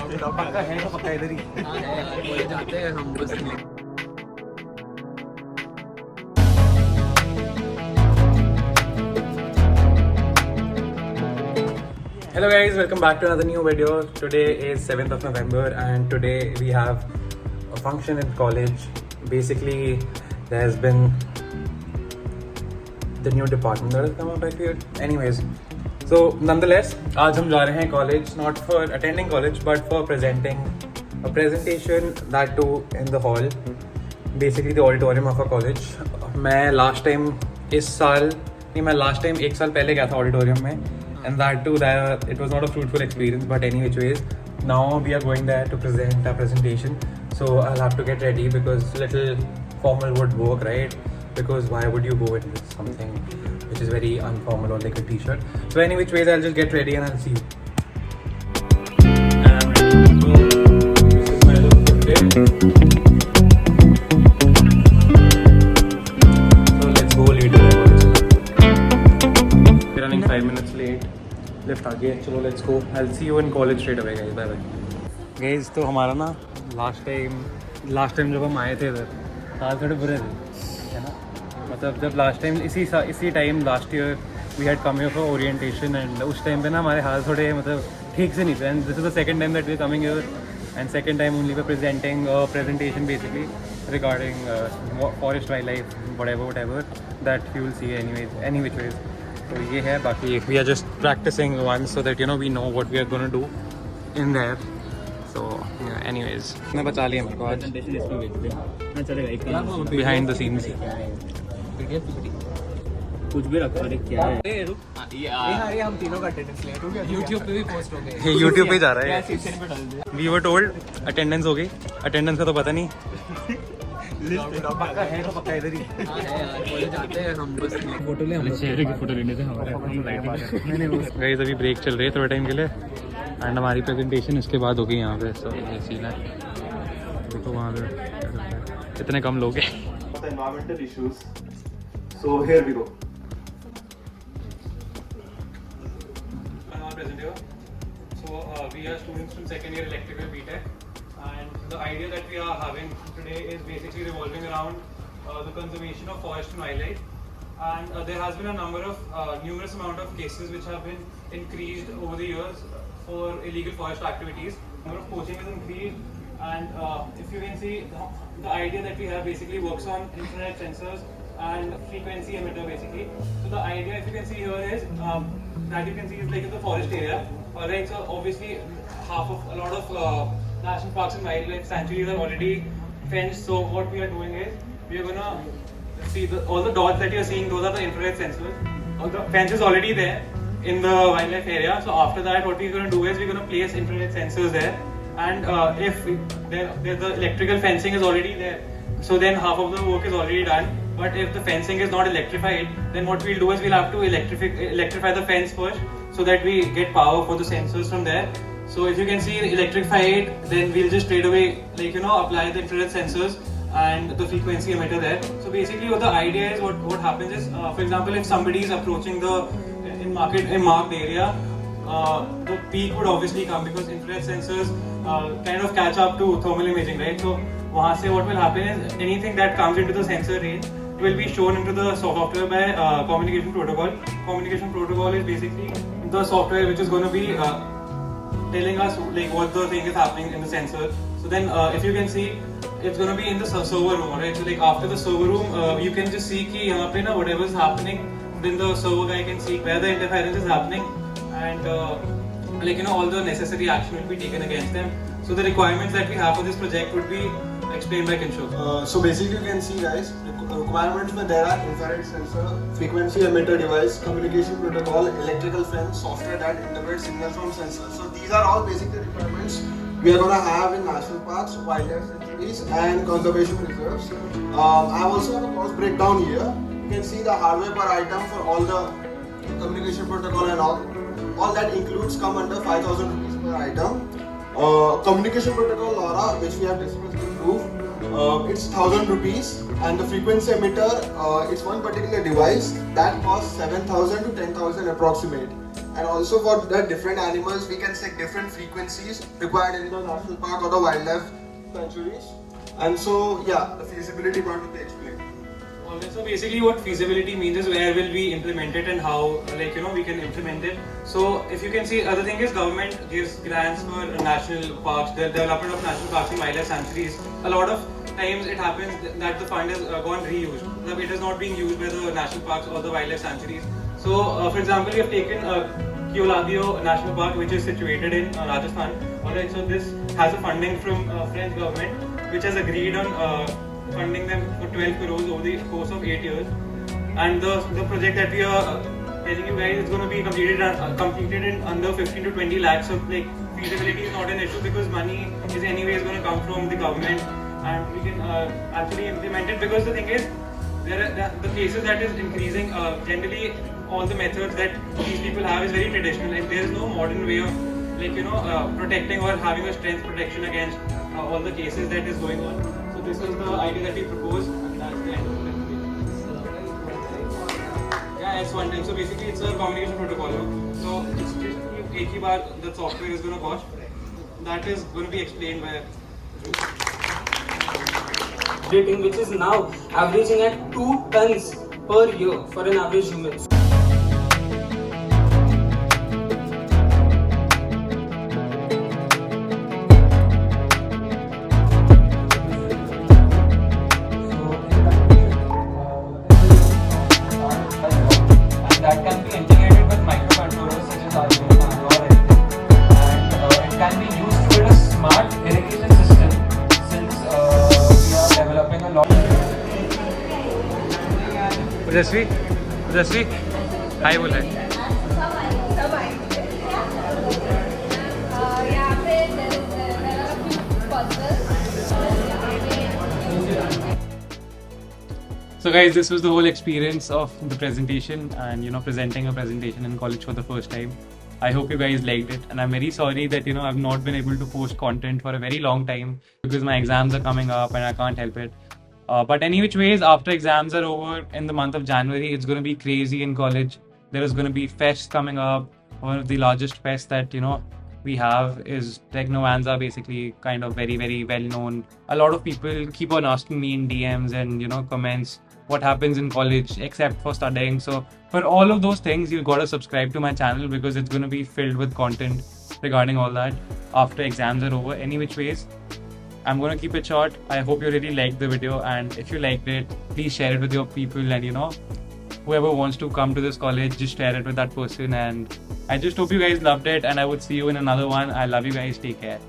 पक्का है तो पक्का इधर ही। हाँ है यार, कॉलेज आते हैं हम बस। Hello guys, welcome back to another new video. Today is 7th of November and today we have a function in college. Basically, there has been the new department that has come up, I feel. Anyways, so nonetheless, आज हम जा रहे हैं college, not for attending college but for presenting a presentation, that too in the hall, basically the auditorium of our college. मैं last time एक साल पहले गया था auditorium में. And that too, that it was not a fruitful experience, but any which ways, now we are going there to present our presentation. So I'll have to get ready because little formal would work, right? Because why would you go in with something which is very informal or like a t-shirt? So any which ways, I'll just get ready and I'll see you. And so this is my look for today. So let's go later. We're running 5 minutes late. Lift आ गया, चलो let's go. I see you in college straight away guys. Bye bye guys. तो हमारा ना last time जब हम आए थे इधर, हाल थोड़े बुरे थे, है ना. मतलब जब लास्ट टाइम इसी time last year we had come here for orientation and उस टाइम पे ना हमारे हाल थोड़े मतलब ठीक से नहीं थे. And this is the second time that we are coming here and second time only for presenting presentation basically regarding forest wild life whatever that you will see any which ways. तो ये है. बाकी we are just practicing once so that we know what we are going to do in there. So yeah, anyways, मैं बचा लिया मेरे को आज behind the scenes. कुछ भी रखो. अरे क्या है ये हम तीनों का अटेंडेंस ले रहे हैं. YouTube पे भी पोस्ट हो गए. YouTube पे जा रहा है. We were told attendance हो गई. Attendance का तो पता नहीं. पक्का है तो पक्का इधर ही. हाँ है यार, कॉलेज आते हैं हम बस. फोटो ले, हम चेहरे की फोटो लेने थे हमारे. गाइस अभी ब्रेक चल रही है थोड़े टाइम के लिए एंड हमारी प्रेजेंटेशन इसके बाद होगी यहाँ पे. सो ये सीन है. देखो वहाँ पे इतने कम लोग हैं. Environmental issues. So here we go. So we are students from second year electrical BTech, and the idea that we are having today is basically revolving around the conservation of forest and wildlife. And there has been a numerous amount of cases which have been increased over the years for illegal forest activities. Number of poaching is increased, and if you can see, the idea that we have basically works on infrared sensors and frequency emitter basically. So the idea, if you can see here, is that you can see is like in the forest area. Alright, so obviously a lot of national parks and wildlife sanctuaries are already fenced. So what we are doing is we are gonna see all the dots that you are seeing. Those are the infrared sensors. All the fence is already there in the wildlife area. So after that, what we're gonna do is we're gonna place infrared sensors there. And if the electrical fencing is already there, so then half of the work is already done. But if the fencing is not electrified, then what we'll do is we'll have to electrify the fence first, so that we get power for the sensors from there. So if you can see electrified, then we'll just straight away apply the infrared sensors and the frequency emitter there. So basically what the idea is, what happens is, for example, if somebody is approaching in marked area, the peak would obviously come because infrared sensors kind of catch up to thermal imaging, right? So वहाँ से what will happen is anything that comes into the sensor range will be shown into the software by communication protocol. Communication protocol is basically the software which is going to be telling us like what the thing is happening in the sensor. So then if you can see, it's going to be in the server room, right? So like after the server room, you can just see कि यहाँ पे ना whatever is happening, then the server guy can see where the interference is happening, and all the necessary action will be taken against them. So the requirements that we have for this project would be explained by Kinshuk. So basically you can see guys, requirements में there are infrared sensor, frequency emitter device, communication protocol, electrical fence, software that interprets signals from sensors. So these are all basic requirements we are going to have in national parks, wildlife sanctuaries and conservation reserves. I also have a cost breakdown here. You can see the hardware per item for all the communication protocol and all that includes come under 5,000 rupees per item. Communication protocol LoRa, which we have discussed in proof, it's 1,000 rupees, and the frequency emitter, it's one particular device that costs 7,000 to 10,000 approximate. And also for the different animals, we can set different frequencies required in the national park or the wildlife sanctuaries. And so, yeah, the feasibility part will be explained. Okay, so basically what feasibility means is where will we implement it and how, like, we can implement it. So if you can see, other thing is government gives grants for national parks, the development of national parks and wildlife sanctuaries. A lot of times it happens that the fund has gone reused. It is not being used by the national parks or the wildlife sanctuaries. So for example, we have taken Keoladeo National Park, which is situated in Rajasthan. Alright, so this has a funding from French government, which has agreed on funding them for 12 crores over the course of 8 years. And the project that we are telling you guys is going to be completed in under 15 to 20 lakhs. So like feasibility is not an issue because money is anyways going to come from the government, and we can actually implement it. Because the thing is, the cases that is increasing, generally all the methods that these people have is very traditional. Like there is no modern way of protecting or having a strength protection against all the cases that is going on. So this is the idea that we propose, and that's the end of the presentation. Yeah, S1 time. So basically it's a communication protocol. So it's just एक ही बार the software is going to cost. That is going to be explained by Rating, which is now averaging at 2 tons per year for an average human. That can be integrated with microcontrollers such as Auditorium or anything, and it can be used to build a smart irrigation system since we are developing a lot. Jasvi, hi बोला है. यहाँ पे there are a few puzzles. So guys, this was the whole experience of the presentation and presenting a presentation in college for the first time. I hope you guys liked it, and I'm very sorry that I've not been able to post content for a very long time because my exams are coming up and I can't help it. But any which ways, after exams are over in the month of January, it's going to be crazy in college. There is going to be fests coming up. One of the largest fests that we have is Technovanza, basically kind of very, very well known. A lot of people keep on asking me in DMs and comments what happens in college except for studying. So for all of those things, you've got to subscribe to my channel because it's going to be filled with content regarding all that after exams are over. Any which ways, I'm going to keep it short. I hope you really liked the video, and if you liked it, please share it with your people, and whoever wants to come to this college, just share it with that person. And I just hope you guys loved it, and I would see you in another one. I love you guys. Take care.